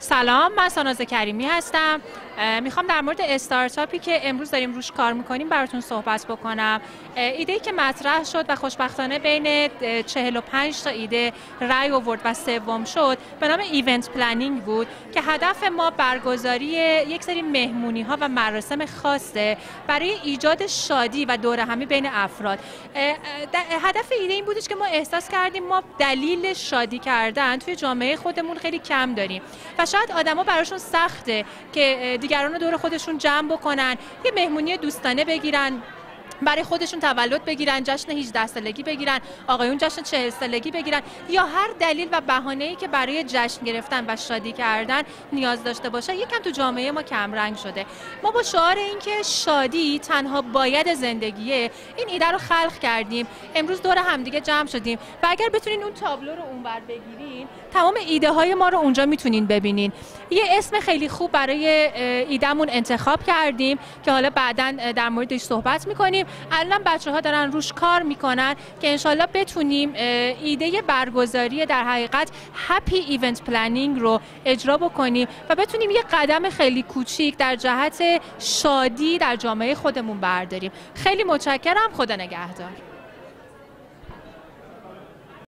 سلام، من ساناز کریمی هستم. میخوام در مورد استارتاپی که امروز داریم روش کار میکنیم براتون صحبت بکنم. ایده‌ای که مطرح شد و خوشبختانه بین 45 تا ایده رأی آورد و سوم شد به نام ایونت پلنینگ بود که هدف ما برگزاری یک سری مهمونی ها و مراسم خاصه برای ایجاد شادی و دور همی بین افراد. هدف ایده این بودش که ما احساس کردیم ما دلیل شادی کردن توی جامعه خودمون خیلی کم داریم و شاید آدما براشون سخته که دیگران رو دور خودشون جمع بکنن، یه مهمونی دوستانه بگیرن، برای خودشون تولد بگیرن، جشن 18 سالگی بگیرن، آقایون جشن 40 سالگی بگیرن، یا هر دلیل و بهانه‌ای که برای جشن گرفتن و شادی کردن نیاز داشته باشه. یکم تو جامعه ما کم رنگ شده. ما با شعار اینکه شادی تنها باید زندگیه این ایده رو خلق کردیم. امروز دور همدیگه جمع شدیم و اگر بتونین اون تابلو رو اونور بگیرین تمام ایده های ما رو اونجا میتونین ببینین. یه اسم خیلی خوب برای ایدهمون انتخاب کردیم که حالا بعداً در موردش صحبت میکنیم. الان بچه‌ها دارن روش کار میکنن که انشالله بتونیم ایده برگزاری در حقیقت هپی ایونت پلنینگ رو اجرا بکنیم و بتونیم یه قدم خیلی کوچیک در جهت شادی در جامعه خودمون برداریم. خیلی متشکرم. خدا نگهدار.